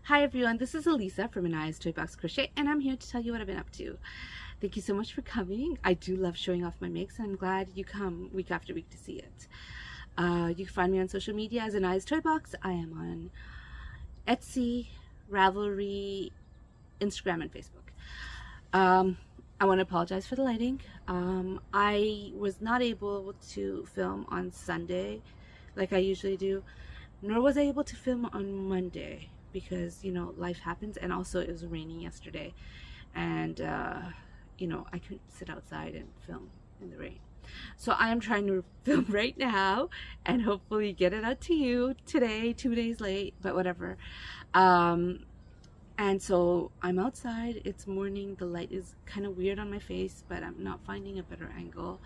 Hi everyone, this is Elisa from Anaya's Tote Box Crochet, and I'm here to tell you what I've been up to. Thank you so much for coming. I do love showing off my makes, and I'm glad you come week after week to see it. You can find me on social media as Anaya's Tote Box. I am on Etsy, Ravelry, Instagram, and Facebook. I want to apologize for the lighting. I was not able to film on Sunday like I usually do, nor was I able to film on Monday because, you know, life happens, and also it was raining yesterday, and you know, I couldn't sit outside and film in the rain. So I am trying to film right now and hopefully get it out to you today, 2 days late, but whatever. And so I'm outside, it's morning, the light is kind of weird on my face, but I'm not finding a better angle,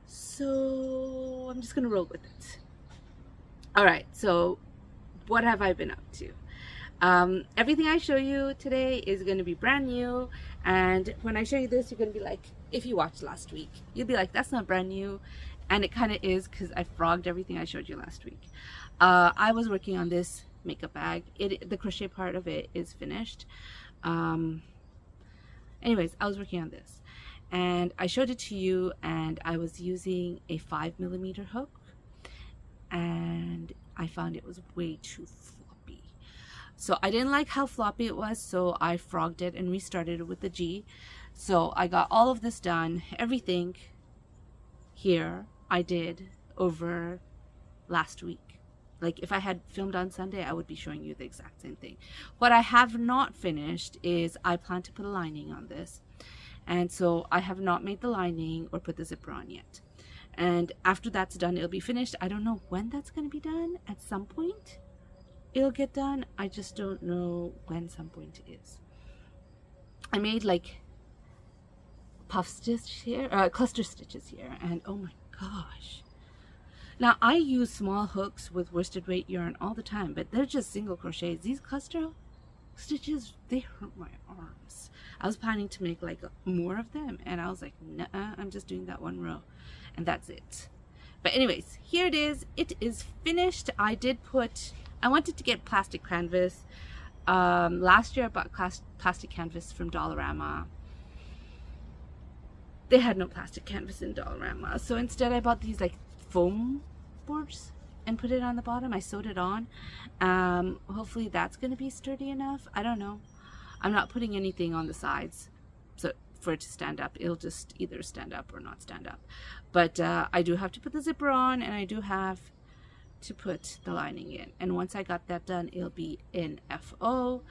so I'm just gonna roll with it. All right, so what have I been up to? Everything I show you today is going to be brand new, and when I show you this, you're going to be like, if you watched last week, you'll be like, that's not brand new, and it kind of is because I frogged everything I showed you last week. I was working on this makeup bag. The crochet part of it is finished. Anyways, I was working on this, and I showed it to you, and I was using a 5mm hook, and I found it was way too floppy. So I didn't like how floppy it was, so I frogged it and restarted it with the G. So I got all of this done. Everything here I did over last week. Like if I had filmed on Sunday, I would be showing you the exact same thing. What I have not finished is I plan to put a lining on this. And so I have not made the lining or put the zipper on yet. And after that's done, it'll be finished. I don't know when that's going to be done. At some point it'll get done. I just don't know when some point is. I made like puff stitch here, cluster stitches here, and oh my gosh. Now I use small hooks with worsted weight yarn all the time, but they're just single crochets. These cluster stitches, they hurt my arms. I was planning to make like more of them, and I was like, nah, I'm just doing that one row, and that's it. But anyways, here it is. It is finished. I wanted to get plastic canvas. Last year I bought plastic canvas from Dollarama. They had no plastic canvas in Dollarama, so instead I bought these like foam boards and put it on the bottom. I sewed it on. Hopefully that's going to be sturdy enough. I don't know. I'm not putting anything on the sides so for it to stand up. It'll just either stand up or not stand up. But I do have to put the zipper on, and I do have to put the lining in. And once I got that done, it'll be in FO.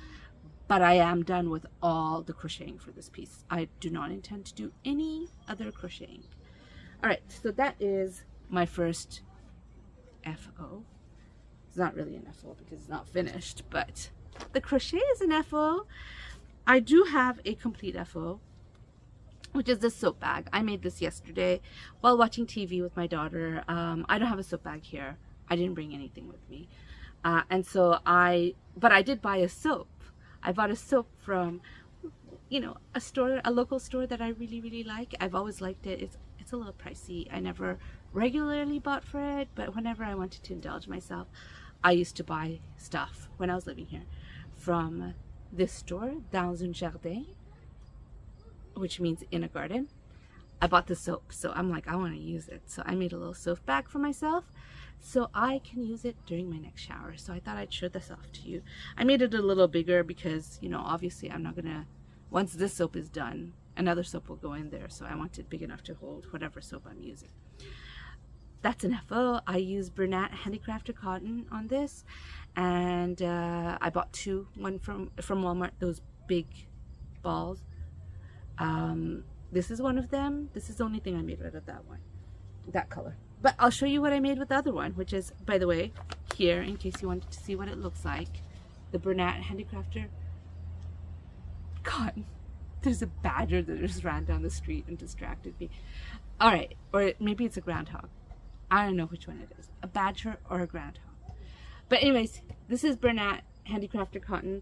But I am done with all the crocheting for this piece. I do not intend to do any other crocheting. All right, so that is my first FO. It's not really an FO because it's not finished, but the crochet is an FO. I do have a complete FO, which is this soap bag. I made this yesterday while watching TV with my daughter. I don't have a soap bag here. I didn't bring anything with me. But I did buy a soap. I bought a soap from, you know, a local store that I really, really like. I've always liked it. It's a little pricey. I never regularly bought for it, but whenever I wanted to indulge myself, I used to buy stuff when I was living here from this store, Dans un jardin, which means in a garden. I bought the soap, so I'm like, I want to use it. So I made a little soap bag for myself so I can use it during my next shower. So I thought I'd show this off to you. I made it a little bigger because, you know, obviously I'm not gonna, once this soap is done, another soap will go in there, so I want it big enough to hold whatever soap I'm using. That's an FO. I use Bernat Handicrafted cotton on this, and I bought two, one from Walmart, those big balls. This is one of them. This is the only thing I made out of that one, that color. But I'll show you what I made with the other one, which is, by the way, here, in case you wanted to see what it looks like, the Bernat Handicrafted cotton. There's a badger that just ran down the street and distracted me. All right, or maybe it's a groundhog. I don't know which one it is, a badger or a groundhog. But anyways, this is Bernat Handicrafted cotton.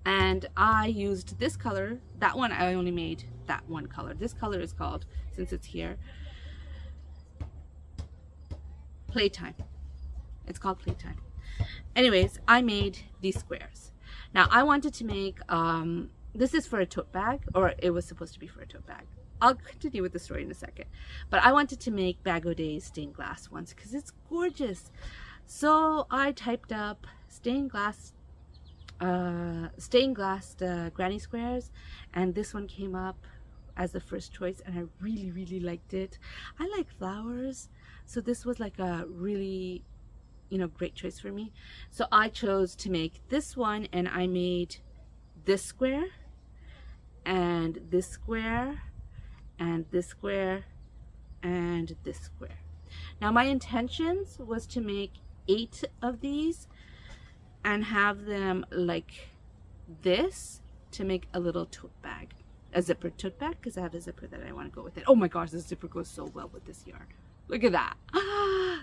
And I used this color. That one I only made that one color. This color is called, since it's here, Playtime. It's called Playtime. Anyways, I made these squares. Now I wanted to make, this is for a tote bag, or it was supposed to be for a tote bag. I'll continue with the story in a second. But I wanted to make Bag O' Day's stained glass ones because it's gorgeous. So I typed up stained glass granny squares, and this one came up as the first choice, and I really liked it. I like flowers, so this was like a really, you know, great choice for me. So I chose to make this one, and I made this square and this square and this square and this square. Now my intentions was to make 8 of these and have them like this to make a little tote bag, a zipper tote bag, because I have a zipper that I want to go with it. Oh my gosh, this zipper goes so well with this yarn. Look at that.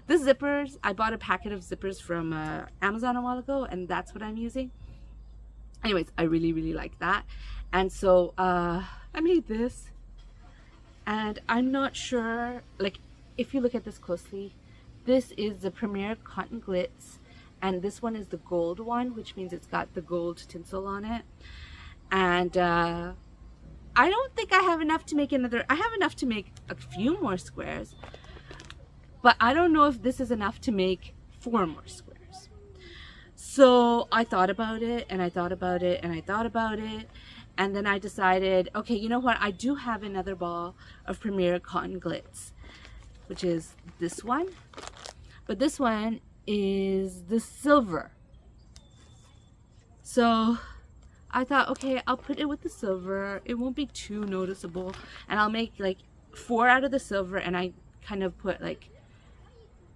The zippers, I bought a packet of zippers from Amazon a while ago, and that's what I'm using. Anyways, I really like that. And so I made this, and I'm not sure, like, if you look at this closely, this is the Premier Cotton Glitz, and this one is the gold one, which means it's got the gold tinsel on it. And I don't think I have enough to make another. I have enough to make a few more squares, but I don't know if this is enough to make 4 more squares. So I thought about it, and I thought about it, and I thought about it, and then I decided, okay, you know what, I do have another ball of Premier Cotton Glitz, which is this one, but this one is the silver. So I thought, okay, I'll put it with the silver. It won't be too noticeable, and I'll make like 4 out of the silver, and I kind of put like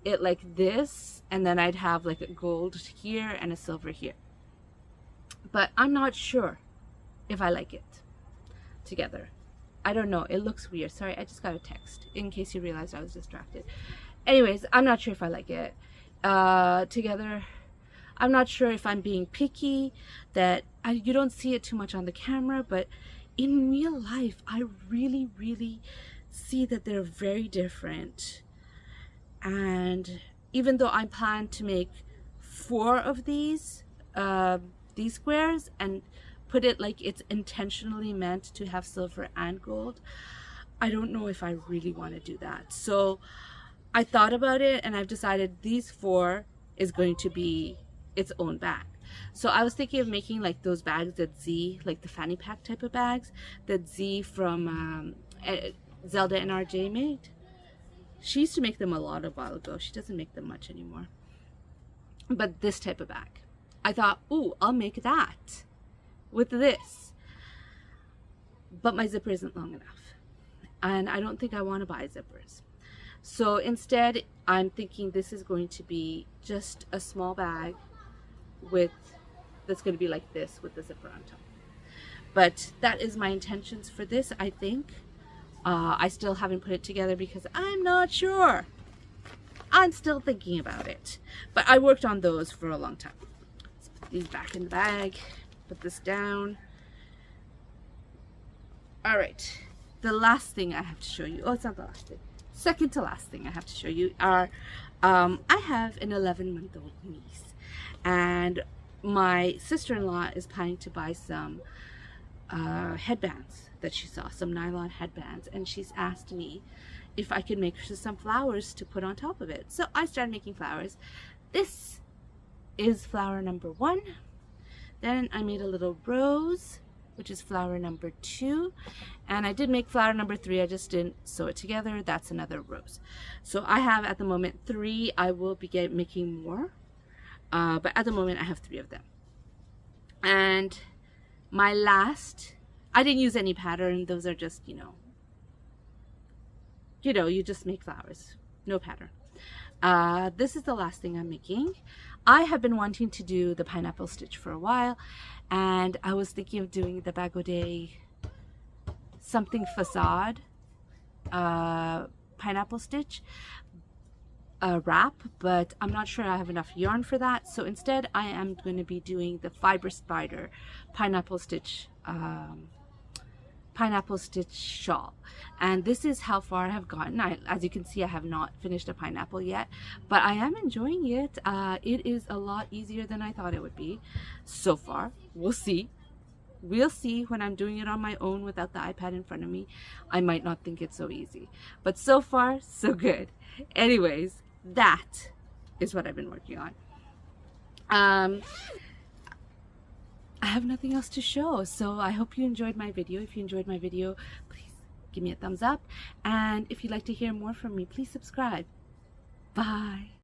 it like this, and then I'd have like a gold here and a silver here. But I'm not sure if I like it together. I don't know, it looks weird. Sorry, I just got a text in case you realized I was distracted. Anyways, I'm not sure if I like it together. I'm not sure if I'm being picky, that you don't see it too much on the camera, but in real life I really see that they're very different. And even though I plan to make 4 of these squares and put it like it's intentionally meant to have silver and gold, I don't know if I really want to do that. So I thought about it, and I've decided these 4 is going to be its own bag. So I was thinking of making like those bags that Z, like the fanny pack type of bags that Z from Zelda and RJ made. She used to make them a while ago. She doesn't make them much anymore. But this type of bag, I thought, ooh, I'll make that with this. But my zipper isn't long enough, and I don't think I want to buy zippers. So instead, I'm thinking this is going to be just a small bag that's going to be like this with the zipper on top. But that is my intentions for this, I think. I still haven't put it together because I'm not sure. I'm still thinking about it. But I worked on those for a long time. Let's put these back in the bag. Put this down. All right. The last thing I have to show you. Oh, it's not the last thing. Second to last thing I have to show you are I have an 11-month-old niece, and my sister-in-law is planning to buy some headbands that she saw, some nylon headbands, and she's asked me if I could make her some flowers to put on top of it. So I started making flowers. This is flower number 1. Then I made a little rose, which is flower number 2, and I did make flower number 3. I just didn't sew it together. That's another rose. So I have at the moment 3. I will be making more, but at the moment I have 3 of them. And my last, I didn't use any pattern. Those are just, you just make flowers, no pattern. This is the last thing I'm making. I have been wanting to do the pineapple stitch for a while, and I was thinking of doing the Bag O' Day something facade pineapple stitch wrap, but I'm not sure I have enough yarn for that. So instead I am going to be doing the Fiber Spider pineapple stitch pineapple stitch shawl, and this is how far I have gotten. As you can see, I have not finished a pineapple yet, but I am enjoying it. It is a lot easier than I thought it would be so far. We'll see. We'll see when I'm doing it on my own without the iPad in front of me. I might not think it's so easy, but so far so good. Anyways, that is what I've been working on. I have nothing else to show, so I hope you enjoyed my video. If you enjoyed my video, please give me a thumbs up, and if you'd like to hear more from me, please subscribe. Bye.